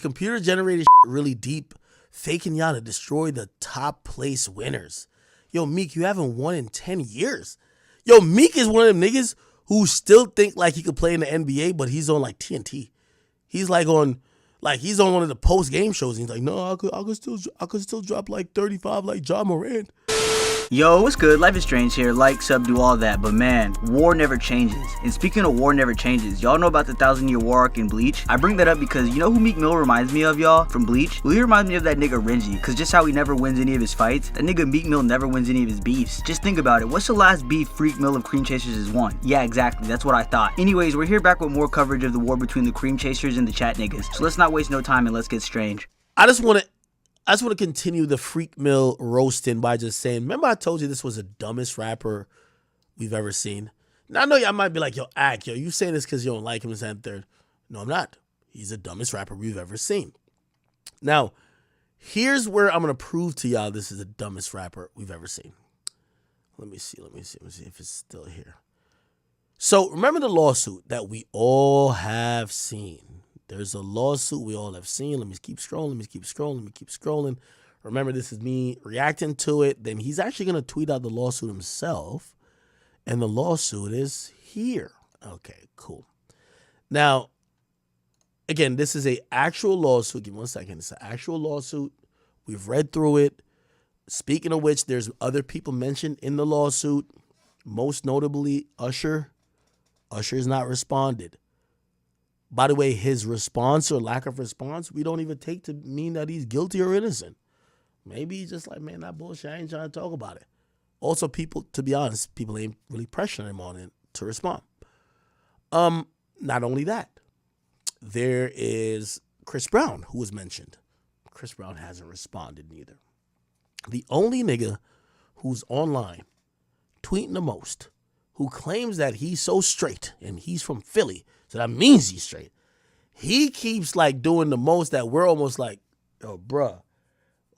computer generated really deep, faking y'all to destroy the top place winners. Yo, Meek, you haven't won in 10 years. Yo, Meek is one of them niggas who still think like he could play in the NBA, but he's on like TNT. He's like he's on one of the post game shows. And he's like, no, I could still drop like 35 like Ja Morant. Yo, what's good? Life is Strange here. Like, sub, do all that. But man, war never changes. And speaking of war never changes, y'all know about the 1,000-year war arc in Bleach? I bring that up because you know who Meek Mill reminds me of, y'all, from Bleach? Well, he reminds me of that nigga Renji, because just how he never wins any of his fights, that nigga Meek Mill never wins any of his beefs. Just think about it. What's the last beef Freak Mill of Cream Chasers has won? Yeah, exactly. That's what I thought. Anyways, we're here back with more coverage of the war between the Cream Chasers and the chat niggas. So let's not waste no time and let's get strange. I just want to continue the Freak Mill roasting by just saying, remember I told you this was the dumbest rapper we've ever seen? Now, I know y'all might be like, yo, you saying this because you don't like him and that third. No, I'm not. He's the dumbest rapper we've ever seen. Now, here's where I'm going to prove to y'all this is the dumbest rapper we've ever seen. Let me see if it's still here. So, remember the lawsuit that we all have seen. There's a lawsuit we all have seen. Let me keep scrolling. Remember, this is me reacting to it. Then he's actually going to tweet out the lawsuit himself. And the lawsuit is here. Okay, cool. Now, again, this is a actual lawsuit. Give me 1 second. It's an actual lawsuit. We've read through it. Speaking of which, there's other people mentioned in the lawsuit. Most notably, Usher. Usher has not responded. By the way, his response or lack of response, we don't even take to mean that he's guilty or innocent. Maybe he's just like, man, that bullshit, I ain't trying to talk about it. Also, people, to be honest, people ain't really pressuring him on it to respond. Not only that, there is Chris Brown, who was mentioned. Chris Brown hasn't responded neither. The only nigga who's online tweeting the most, who claims that he's so straight and he's from Philly, so that means he's straight. He keeps like doing the most that we're almost like, yo, bruh,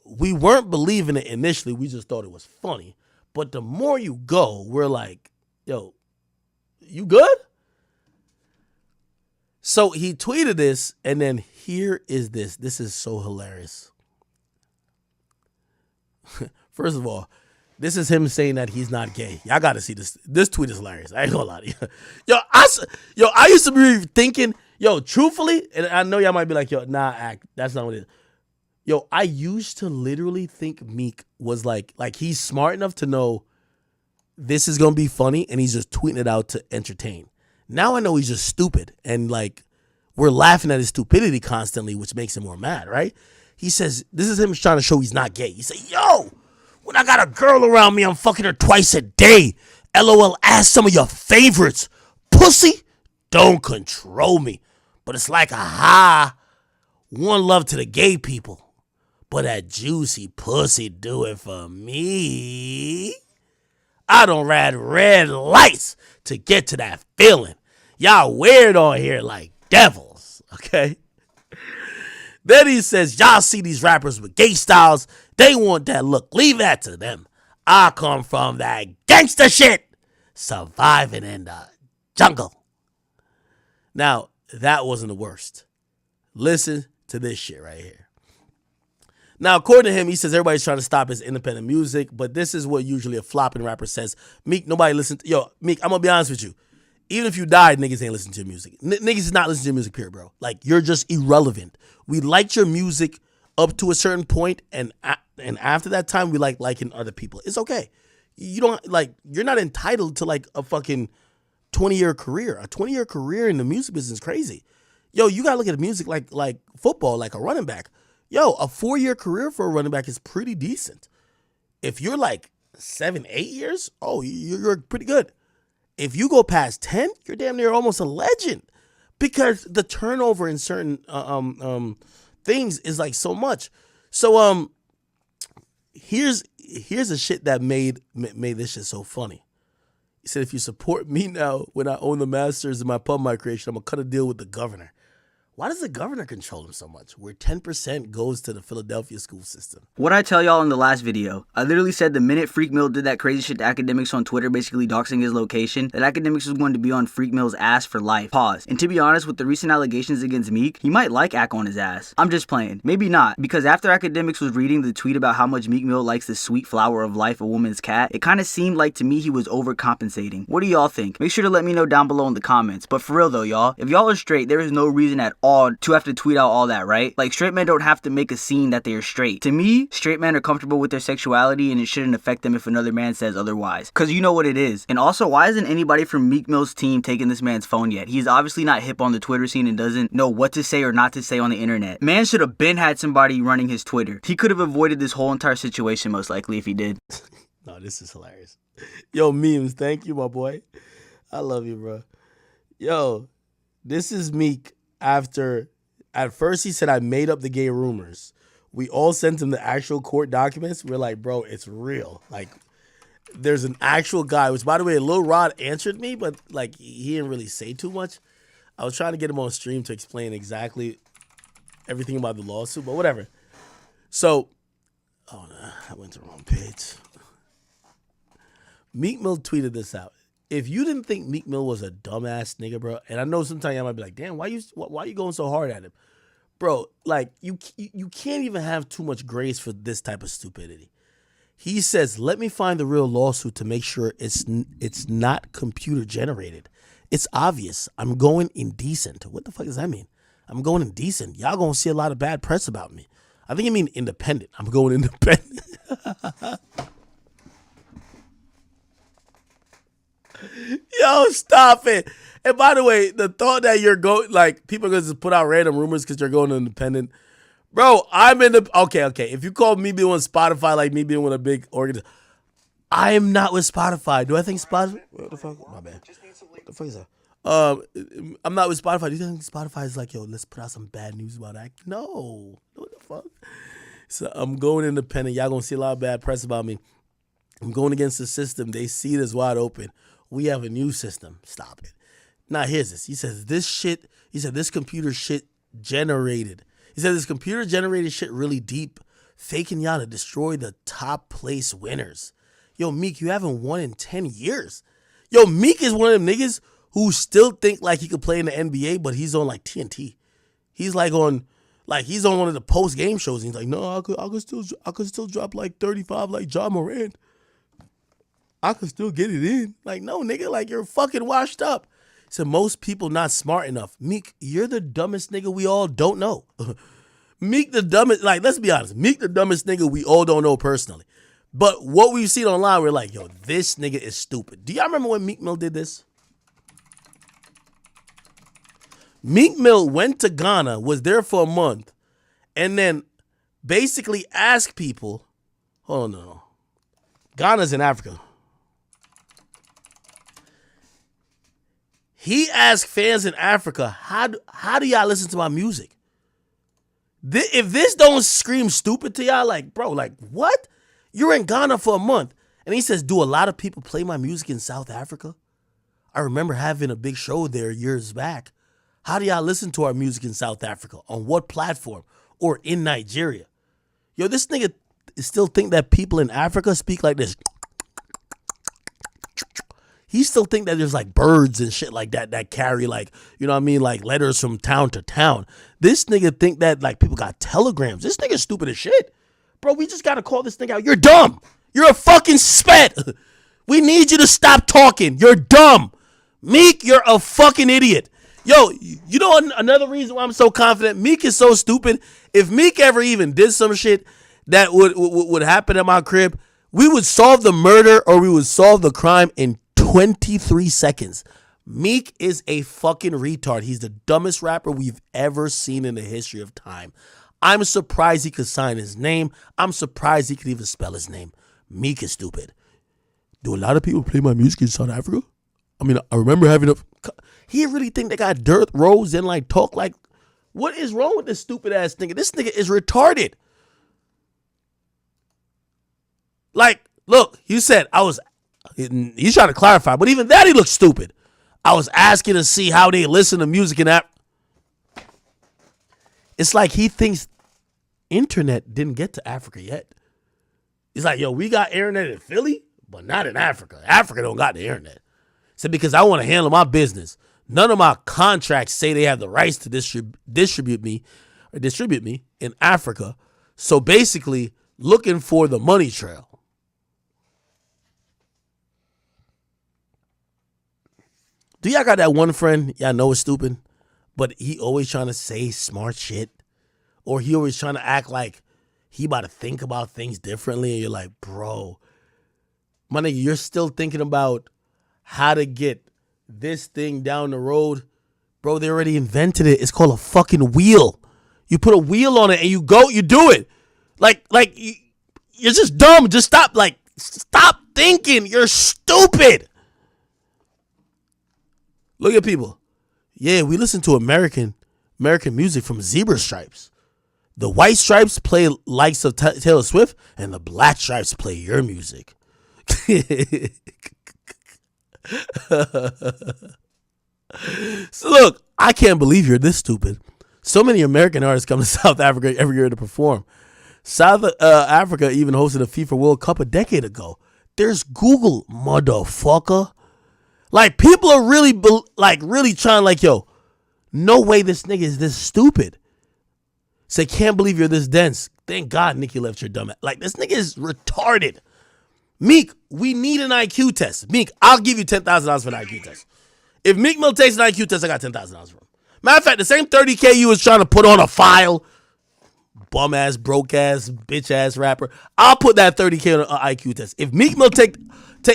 we weren't believing it initially. We just thought it was funny. But the more you go, we're like, yo, you good? So he tweeted this, and then here is this. This is so hilarious. First of all, this is him saying that he's not gay. Y'all got to see this. This tweet is hilarious. I ain't gonna lie to you. I used to be thinking, truthfully, and I know y'all might be like, that's not what it is. Yo, I used to literally think Meek was like he's smart enough to know this is gonna be funny, and he's just tweeting it out to entertain. Now I know he's just stupid, and like we're laughing at his stupidity constantly, which makes him more mad, right? He says, this is him trying to show he's not gay. He said, yo, when I got a girl around me, I'm fucking her twice a day. LOL, ask some of your favorites. Pussy, don't control me. But it's like, one love to the gay people. But that juicy pussy do it for me. I don't ride red lights to get to that feeling. Y'all weird on here like devils, okay? Then he says, y'all see these rappers with gay styles. They want that look. Leave that to them. I come from that gangster shit. Surviving in the jungle. Now, that wasn't the worst. Listen to this shit right here. Now, according to him, he says everybody's trying to stop his independent music, but this is what usually a flopping rapper says. Meek, nobody listens. Meek, I'm going to be honest with you. Even if you died, niggas ain't listening to your music. Niggas is not listening to your music, period, bro. Like, you're just irrelevant. We liked your music up to a certain point, and after that time, we like liking other people. It's okay. You're not entitled to like a fucking 20-year career. A 20-year career in the music business is crazy. Yo, you gotta look at the music like football, like a running back. Yo, a 4-year career for a running back is pretty decent. If you're like 7, 8 years, you're pretty good. If you go past 10, you're damn near almost a legend, because the turnover in certain things is like so much. So here's the shit that made this shit so funny. He said, if you support me now when I own the masters of my pub my creation, I'm gonna cut a deal with the governor. Why does the governor control him so much? Where 10% goes to the Philadelphia school system. What I tell y'all in the last video, I literally said the minute Freak Mill did that crazy shit to Akademiks on Twitter, basically doxing his location, that Akademiks was going to be on Freak Mill's ass for life. Pause. And to be honest, with the recent allegations against Meek, he might like Ak on his ass. I'm just playing. Maybe not, because after Akademiks was reading the tweet about how much Meek Mill likes the sweet flower of life, a woman's cat, it kind of seemed like to me he was overcompensating. What do y'all think? Make sure to let me know down below in the comments. But for real though, y'all, if y'all are straight, there is no reason at all to have to tweet out all that, right? Like, straight men don't have to make a scene that they are straight. To me, straight men are comfortable with their sexuality, and it shouldn't affect them if another man says otherwise. Cause you know what it is. And also, why isn't anybody from Meek Mill's team taking this man's phone yet? He's obviously not hip on the Twitter scene and doesn't know what to say or not to say on the internet. Man should have been had somebody running his Twitter. He could have avoided this whole entire situation most likely if he did. No, this is hilarious. Yo, memes, thank you, my boy. I love you, bro. Yo, this is Meek after, at first he said I made up the gay rumors. We all sent him the actual court documents. We're like, bro, it's real. Like, there's an actual guy, which, by the way, Lil Rod answered me, but, like, he didn't really say too much. I was trying to get him on stream to explain exactly everything about the lawsuit, but whatever. So, oh, no, I went to the wrong page. Meek Mill tweeted this out. If you didn't think Meek Mill was a dumbass nigga, bro, and I know sometimes I might be like, damn, why you going so hard at him? Bro, like, you can't even have too much grace for this type of stupidity. He says, let me find the real lawsuit to make sure it's not computer generated. It's obvious. I'm going indecent. What the fuck does that mean? I'm going indecent. Y'all gonna see a lot of bad press about me. I think you mean independent. I'm going independent. Yo, stop it. And by the way, the thought that you're going, like, people are going to just put out random rumors because you're going independent. Bro, I'm in the, okay. If you call me being on Spotify like me being with a big organization, I am not with Spotify. Do I think Spotify? What the fuck? My bad. What the fuck is that? I'm not with Spotify. Do you think Spotify is like, yo, let's put out some bad news about that? No. What the fuck? So I'm going independent. Y'all going to see a lot of bad press about me. I'm going against the system. They see it as wide open. We have a new system. Stop it. Now, here's this. He says, this computer shit generated. He said, this computer generated shit really deep, faking y'all to destroy the top place winners. Yo, Meek, you haven't won in 10 years. Yo, Meek is one of them niggas who still think like he could play in the NBA, but he's on like TNT. He's like he's on one of the post-game shows. And he's like, no, I could still drop like 35 like Ja Morant. I could still get it in. Like, no, nigga, like, you're fucking washed up. He said, most people not smart enough. Meek, you're the dumbest nigga we all don't know. Meek the dumbest, like, let's be honest. Meek the dumbest nigga we all don't know personally. But what we've seen online, we're like, yo, this nigga is stupid. Do y'all remember when Meek Mill did this? Meek Mill went to Ghana, was there for a month, and then basically asked people, hold on, no. Ghana's in Africa. He asked fans in Africa, how do y'all listen to my music? If this don't scream stupid to y'all, like, bro, like, what? You're in Ghana for a month. And he says, do a lot of people play my music in South Africa? I remember having a big show there years back. How do y'all listen to our music in South Africa? On what platform? Or in Nigeria? Yo, this nigga still think that people in Africa speak like this. He still think that there's like birds and shit like that carry like, you know what I mean, like letters from town to town. This nigga think that like people got telegrams. This nigga's stupid as shit. Bro, we just got to call this nigga out. You're dumb. You're a fucking spet. We need you to stop talking. You're dumb. Meek, you're a fucking idiot. Yo, you know another reason why I'm so confident? Meek is so stupid. If Meek ever even did some shit that would happen at my crib, we would solve the murder or we would solve the crime in 23 seconds. Meek is a fucking retard. He's the dumbest rapper we've ever seen in the history of time. I'm surprised he could sign his name. I'm surprised he could even spell his name. Meek is stupid. Do a lot of people play my music in South Africa? I mean, I remember having a... He really think they got dirt roads and like talk like... What is wrong with this stupid ass nigga? This nigga is retarded. Like, look, you said I was... He's trying to clarify, but even that he looks stupid. I was asking to see how they listen to music in that. It's like he thinks internet didn't get to Africa yet. He's like, yo, we got internet in Philly, but not in Africa. Africa don't got the internet. Said because I want to handle my business. None of my contracts say they have the rights to distribute me in Africa. So basically, looking for the money trail. Do y'all got that one friend y'all know is stupid, but he always trying to say smart shit, or he always trying to act like he about to think about things differently, and you're like, bro, my nigga, you're still thinking about how to get this thing down the road. Bro, they already invented it. It's called a fucking wheel. You put a wheel on it and you go, you do it. Like you're just dumb. Just stop thinking. You're stupid. Look at people. Yeah, we listen to American music from Zebra Stripes. The white stripes play likes of Taylor Swift, and the black stripes play your music. So look, I can't believe you're this stupid. So many American artists come to South Africa every year to perform. South Africa even hosted a FIFA World Cup a decade ago. There's Google, motherfucker. Like, people are really trying, like, yo, no way this nigga is this stupid. Say, can't believe you're this dense. Thank God Nicki left your dumb ass. Like, this nigga is retarded. Meek, we need an IQ test. Meek, I'll give you $10,000 for an IQ test. If Meek Mill takes an IQ test, I got $10,000 for him. Matter of fact, the same $30K you was trying to put on a file, bum ass, broke ass, bitch ass rapper, I'll put that $30K on an IQ test. If Meek Mill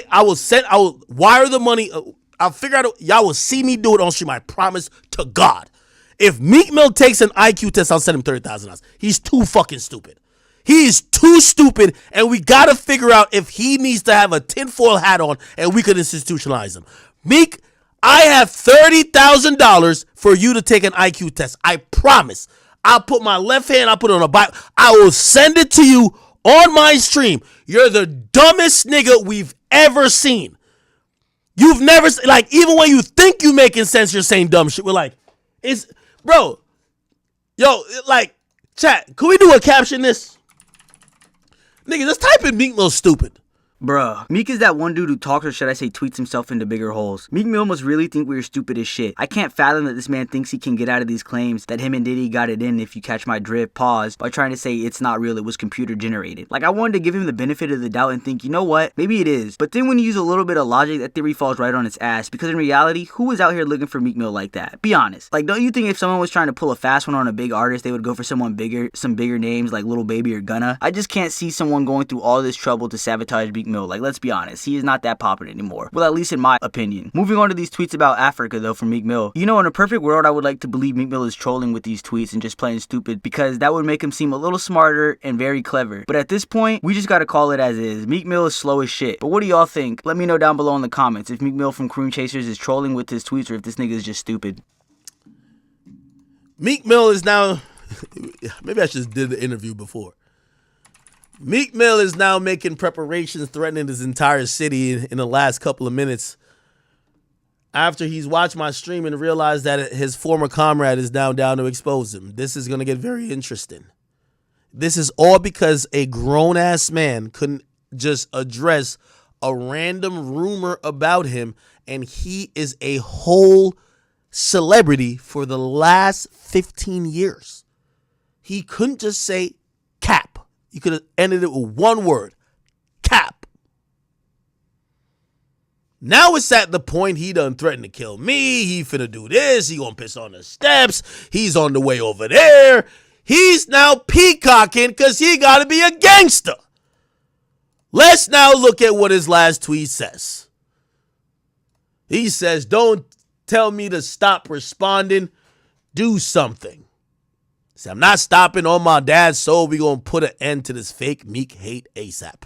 I will wire the money. I'll figure out, y'all will see me do it on stream. I promise to God. If Meek Mill takes an IQ test, I'll send him $30,000. He's too fucking stupid. He is too stupid, and we gotta figure out if he needs to have a tinfoil hat on, and we could institutionalize him. Meek, I have $30,000 for you to take an IQ test. I promise. I'll put my left hand, I'll put it on a Bible. I will send it to you on my stream. You're the dumbest nigga we've ever seen. You've never, like, even when you think you making sense, you're saying dumb shit. We're like, bro, yo, like, chat, can we do a caption this? Nigga, just type in Meek Mill stupid. Bruh, Meek is that one dude who talks, or should I say tweets himself into bigger holes. Meek Mill must really think we are stupid as shit. I can't fathom that this man thinks he can get out of these claims that him and Diddy got it in, if you catch my drift, pause, by trying to say it's not real, it was computer generated. Like, I wanted to give him the benefit of the doubt and think, you know what, maybe it is. But then when you use a little bit of logic, that theory falls right on its ass, because in reality, who was out here looking for Meek Mill like that? Be honest. Like, don't you think if someone was trying to pull a fast one on a big artist, they would go for someone bigger, some bigger names like Lil Baby or Gunna? I just can't see someone going through all this trouble to sabotage Meek Mill. Like, let's be honest. He is not that popular anymore. Well, at least in my opinion. Moving on to these tweets about Africa, though, from Meek Mill. You know, in a perfect world, I would like to believe Meek Mill is trolling with these tweets and just playing stupid, because that would make him seem a little smarter and very clever. But at this point, we just gotta call it as is. Meek Mill is slow as shit. But what do y'all think? Let me know down below in the comments if Meek Mill from Cream Chasers is trolling with his tweets, or if this nigga is just stupid. Meek Mill is now, maybe I just did the interview before. Meek Mill is now making preparations, threatening his entire city in the last couple of minutes after he's watched my stream and realized that his former comrade is now down to expose him. This is going to get very interesting. This is all because a grown-ass man couldn't just address a random rumor about him, and he is a whole celebrity for the last 15 years. He couldn't just say cap. You could have ended it with one word. Cap. Now it's at the point he done threatened to kill me. He finna do this. He gonna piss on the steps. He's on the way over there. He's now peacocking because he gotta be a gangster. Let's now look at what his last tweet says. He says, don't tell me to stop responding. Do something. See, I'm not stopping on my dad's soul. We gonna put an end to this fake Meek hate ASAP.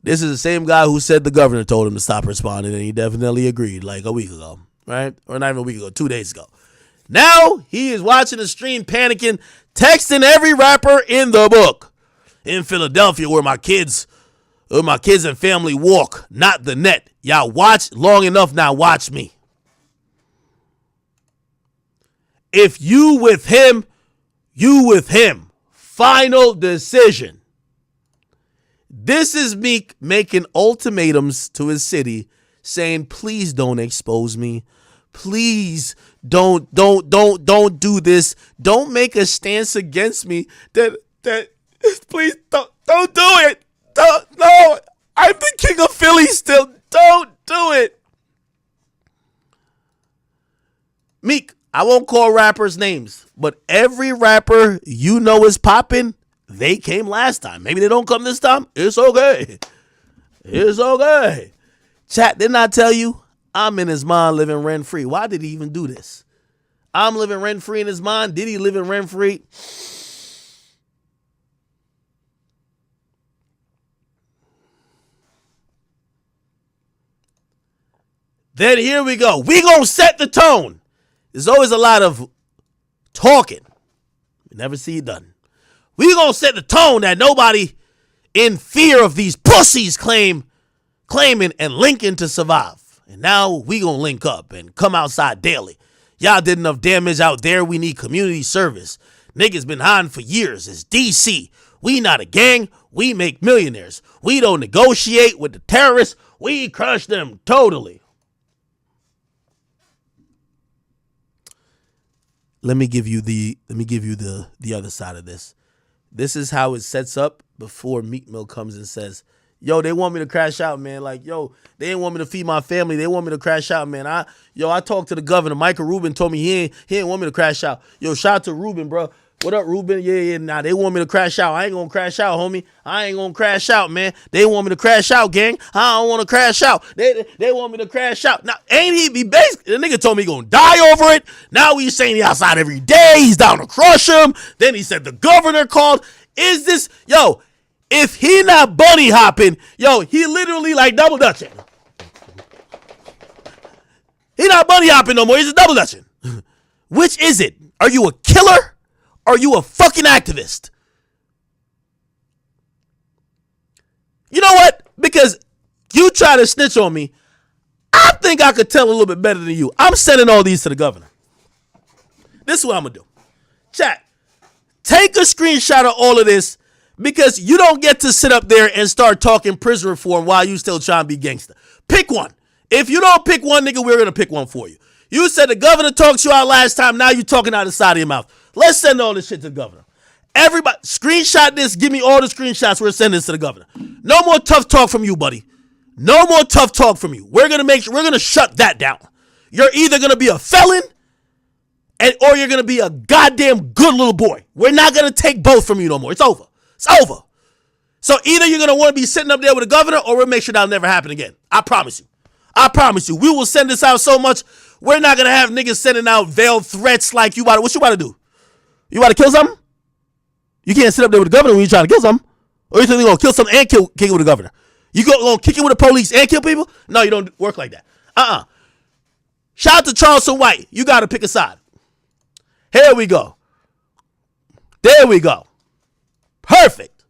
This is the same guy who said the governor told him to stop responding, and he definitely agreed like a week ago, right? Or not even a week ago, 2 days ago. Now he is watching the stream, panicking, texting every rapper in the book. In Philadelphia, where my kids and family walk, not the net. Y'all watch long enough, now watch me. If you with him, You with him. Final decision. This is Meek making ultimatums to his city, saying, please don't expose me. Please don't do this. Don't make a stance against me. That please don't do it. No. I'm the king of Philly still. Don't do it. Meek, I won't call rappers names, but every rapper you know is popping, they came last time. Maybe they don't come this time. It's okay. It's okay. Chat, didn't I tell you? I'm in his mind living rent-free. Why did he even do this? I'm living rent-free in his mind. Did he live in rent-free? Then here we go. We gonna set the tone. There's always a lot of talking. You never see it done. We gonna set the tone that nobody in fear of these pussies claiming and linking to survive. And now we gonna link up and come outside daily. Y'all did enough damage out there. We need community service. Niggas been hiding for years. It's DC. We not a gang. We make millionaires. We don't negotiate with the terrorists. We crush them totally. Let me give you the other side of this. This is how it sets up before Meek Mill comes and says, yo, they want me to crash out, man. Like, yo, they didn't want me to feed my family. They want me to crash out, man. I talked to the governor. Michael Rubin told me he didn't want me to crash out. Yo, shout out to Rubin, bro. What up, Rubin? Yeah, nah, they want me to crash out. I ain't gonna crash out, homie. I ain't gonna crash out, man. They want me to crash out, gang. I don't want to crash out. They want me to crash out. Now, ain't he be basically, the nigga told me he gonna die over it. Now he's saying he outside every day. He's down to crush him. Then he said the governor called. Is this, yo, if he not bunny hopping, yo, he literally like double dutching. He not bunny hopping no more. He's a double dutching. Which is it? Are you a killer? Are you a fucking activist? You know what? Because you try to snitch on me, I think I could tell a little bit better than you. I'm sending all these to the governor. This is what I'm going to do. Chat, take a screenshot of all of this because you don't get to sit up there and start talking prison reform while you still trying to be gangster. Pick one. If you don't pick one, nigga, we're going to pick one for you. You said the governor talked you out last time. Now you talking out the side of your mouth. Let's send all this shit to the governor. Everybody, screenshot this. Give me all the screenshots. We're sending this to the governor. No more tough talk from you, buddy. No more tough talk from you. We're gonna shut that down. You're either gonna be a felon, or you're gonna be a goddamn good little boy. We're not gonna take both from you no more. It's over. It's over. So either you're gonna want to be sitting up there with the governor, or we'll make sure that'll never happen again. I promise you. I promise you. We will send this out so much. We're not gonna have niggas sending out veiled threats like you about. What you about to do? You about to kill something? You can't sit up there with the governor when you're trying to kill something. Or you think you're gonna kill something and kick it with the governor? You gonna kick it with the police and kill people? No, you don't work like that. Shout out to Charleston White. You gotta pick a side. Here we go. There we go. Perfect.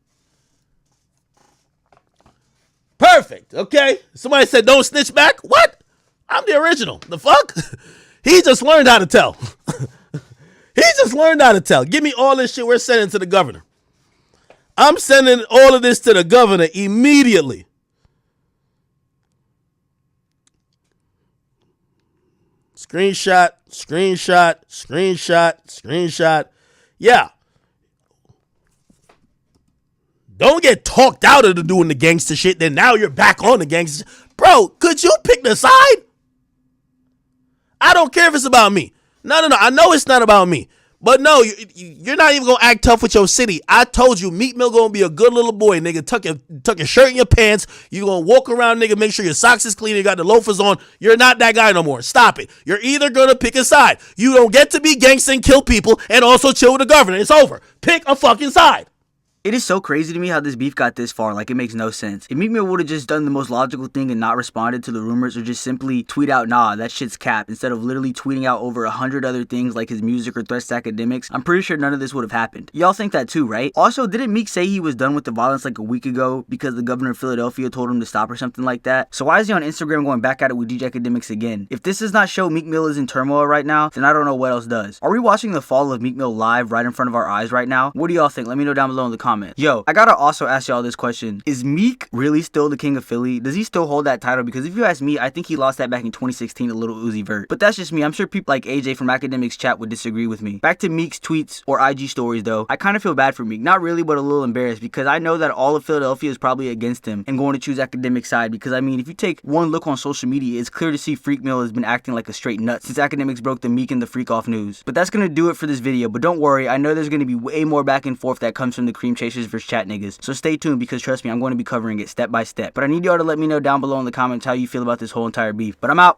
Perfect. Okay. Somebody said don't snitch back. What? I'm the original. The fuck? He just learned how to tell. He just learned how to tell. Give me all this shit we're sending to the governor. I'm sending all of this to the governor immediately. Screenshot, screenshot, screenshot, screenshot. Yeah. Don't get talked out of doing the gangster shit. Then now you're back on the gangster shit. Bro, could you pick the side? I don't care if it's about me. No. I know it's not about me. But no, you're not even going to act tough with your city. I told you, Meek Mill going to be a good little boy, nigga. Tuck your shirt in your pants. You going to walk around, nigga, make sure your socks is clean. You got the loafers on. You're not that guy no more. Stop it. You're either going to pick a side. You don't get to be gangsta and kill people and also chill with the governor. It's over. Pick a fucking side. It is so crazy to me how this beef got this far, like it makes no sense. If Meek Mill would have just done the most logical thing and not responded to the rumors, or just simply tweet out, nah, that shit's cap, instead of literally tweeting out over 100 other things like his music or threats to Akademiks, I'm pretty sure none of this would have happened. Y'all think that too, right? Also, didn't Meek say he was done with the violence like a week ago because the governor of Philadelphia told him to stop or something like that? So why is he on Instagram going back at it with DJ Akademiks again? If this does not show Meek Mill is in turmoil right now, then I don't know what else does. Are we watching the fall of Meek Mill live right in front of our eyes right now? What do y'all think? Let me know down below in the comments. Yo, I gotta also ask y'all this question. Is Meek really still the king of Philly? Does he still hold that title? Because if you ask me, I think he lost that back in 2016 to Lil Uzi Vert. But that's just me. I'm sure people like AJ from Akademiks chat would disagree with me. Back to Meek's tweets or IG stories though, I kind of feel bad for Meek. Not really, but a little embarrassed, because I know that all of Philadelphia is probably against him and going to choose Akademiks' side. Because I mean, if you take one look on social media, it's clear to see Freak Mill has been acting like a straight nut since Akademiks broke the Meek and the Freak off news. But that's gonna do it for this video. But don't worry, I know there's gonna be way more back and forth that comes from the cream chasers versus chat niggas. So stay tuned, because trust me, I'm going to be covering it step by step. But I need y'all to let me know down below in the comments how you feel about this whole entire beef. But I'm out.